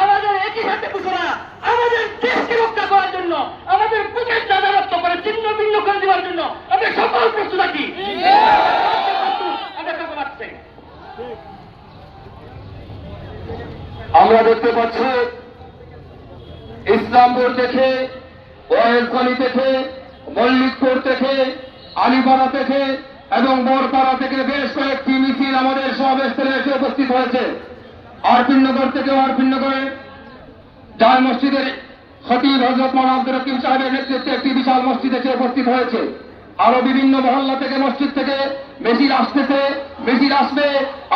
আমাদের একই সাথে ঘোষণা, আমাদের দেশকে রক্ষা করার জন্য, আমাদের বুকের দাদা রক্ত করে ছিন্ন ভিন্ন করে দেওয়ার জন্য আমাদের সকল প্রস্তুত আছি। আমরা দেখতে পাচ্ছি ইসলামপুর থেকে, ওয়াইলখালী থেকে, মল্লিকপুর থেকে, আলিপাড়া থেকে এবং বরপাড়া থেকে বেশ কয়েকটি মিছিল আমাদের সমাবেশস্থলে এসে উপস্থিত হয়েছে। আরপিনগর থেকে আরপিনগরে জামে মসজিদের খতিব হযরত মাওলানা আব্দুর রকিব সাহেবের নেতৃত্বে একটি বিশাল মসজিদ এসে উপস্থিত হয়েছে। আরো বিভিন্ন মহল্লা থেকে, মসজিদ থেকে মিছিল আসতেছে, মিছিল আসবে।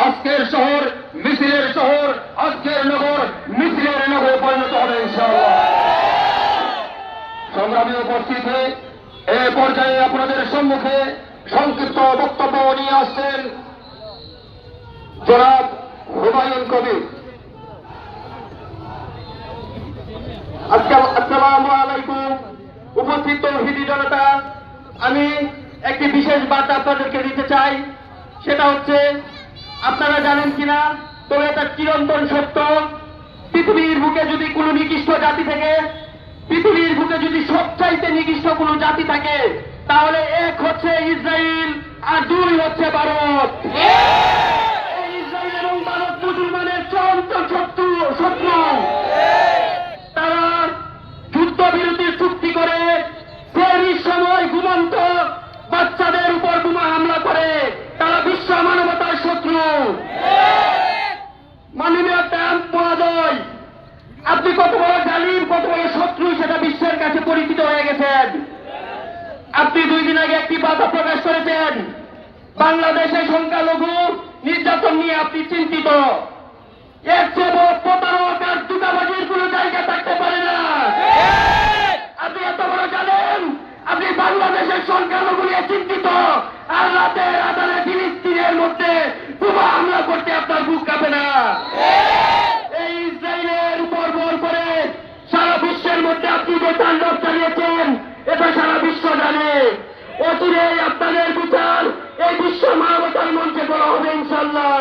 আজকের শহর মিছিলের শহর, আজকের নগর মিছিলের নগরে পরিণত হবে ইনশাআল্লাহ। সংগ্রামী উপস্থিতি, এ পর্যায়ে আপনাদের সম্মুখে সংক্ষিপ্ত বক্তব্য নিয়ে আসছেন জনাব হুমায়ুন কবির। আসসালামু আলাইকুম। উপস্থিত তৌহিদি জনতা, আমি একটি বিশেষ বার্তা আপনাদেরকে দিতে চাই। সেটা হচ্ছে, আপনারা জানেন কিনা, তবে এটা চিরন্তন সত্য, পৃথিবীর বুকে যদি কোনো নিকৃষ্ট জাতি থাকে, পৃথিবীর বুকে যদি সবচাইতে নিকৃষ্ট কোনো জাতি থাকে, তাহলে এক হচ্ছে ইসরায়েল আর দুই হচ্ছে ভারত। এই ইসরায়েল এবং ভারত মুসলমানের চূড়ান্ত শত্রু। তারা যুদ্ধবিরতির চুক্তি করে সেই সময় ঘুমন্ত বাচ্চাদের উপর বোমা হামলা করে। তারা বিশ্ব মানবতার শত্রু। মাননীয় ট্রাম্প মহোদয়, আপনি কত বড় জালিম, কত বড় শত্রু সেটা বিশ্বের কাছে পরিচিত হয়ে গেছেন। আপনি 2 দিন আগে একটি বার্তা প্রকাশ করেছেন, বাংলাদেশে সংখ্যালঘু নির্যাতন নিয়ে আপনি চিন্তিত। এর চেয়ে বড় প্রতারক আর দুটাবাজির কোন জায়গা থাকতে পারে না। আপনি এত বড় জানেন, আপনি বাংলাদেশের সংখ্যালঘু নিয়ে চিন্তিত, আর রাতের আধারে ফিলিস্তিনের মধ্যে বোমা হামলা করতে আপনার বুক কাঁপে না। এই ইসরায়েলের উপর বল করে সারা বিশ্বের মধ্যে আপনি যে তাণ্ডব চালিয়েছেন, এটা সারা বিশ্ব জানে। অচিরেই আপনাদের বিচার এই বিশ্ব মানবতার মঞ্চে করা হবে ইনশাআল্লাহ।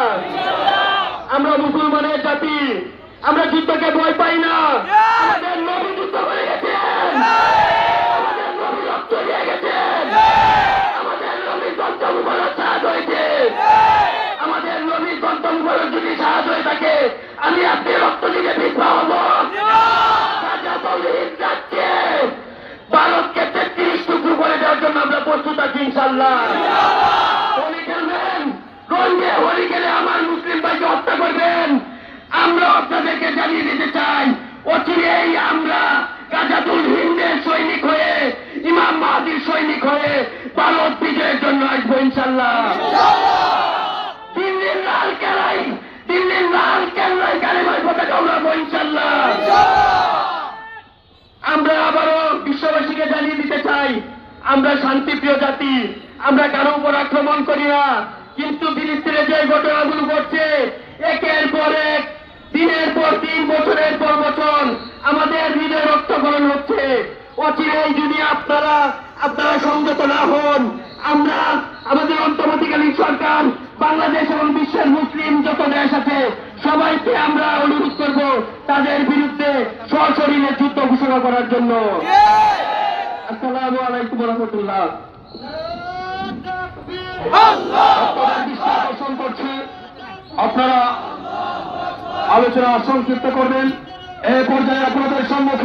আমরা মুসলমানের জাতি, আমরা যুদ্ধকে ভয় পাই না। আমাদের নবী যুদ্ধ করে গেছেন, আমাদের নবী রক্ত দিয়ে গেছেন, আমাদের নবীর দন্ত মুবারক শাহাদ হয়েছে। আমাদের নবীর দন্ত মুবারক যদি শাহাদ হয়ে থাকে, আমি আপনি রক্ত দিকে পিছপা হব। যাচ্ছে ভারতকে 33 টুকরো করে দেওয়ার জন্য আমরা প্রস্তুত আছি ইনশাআল্লাহ। হোলি খেলবেন, রঞ্জে হোলি খেলে আমার মুসলিম ভাইকে হত্যা করবেন। আমরা আপনাদেরকে জানিয়ে দিতে চাই, অচিরেই আমরা গাজাতুল হিন্দের সৈনিক হয়ে, ইমাম মাহদির সৈনিক হয়ে ভারত বিজয়ের জন্য আসবো ইনশাআল্লাহ। দিল্লির লাল কেল্লায় কালেমার পতাকা উড়াবো ইনশাআল্লাহ। আমরা আবারও বিশ্ববাসীকে জানিয়ে দিতে চাই, আমরা শান্তিপ্রিয় জাতি, আমরা কারো উপর আক্রমণ করি না। কিন্তু ফিলিস্তিনে যে ঘটনাগুলো ঘটছে, একের পর এক, দিনের পর দিন, বছরের পর বছর আমাদের হৃদয় রক্তক্ষরণ হচ্ছে। অচিরেই যদি আপনারা সংযত না হন, আমরা আমাদের অন্তর্বর্তীকালীন সরকার, বাংলাদেশ এবং বিশ্বের মুসলিম যত দেশ আছে সবাইকে আমরা অনুরোধ করব তাদের বিরুদ্ধে সশরীরে যুদ্ধ ঘোষণা করার জন্য। আসসালামু আলাইকুম ওয়া রাহমাতুল্লাহ। আকর্ষণ করছি, আপনারা আলোচনা সংক্ষিপ্ত করবেন। এই পর্যায়ে আপনাদের সম্মুখে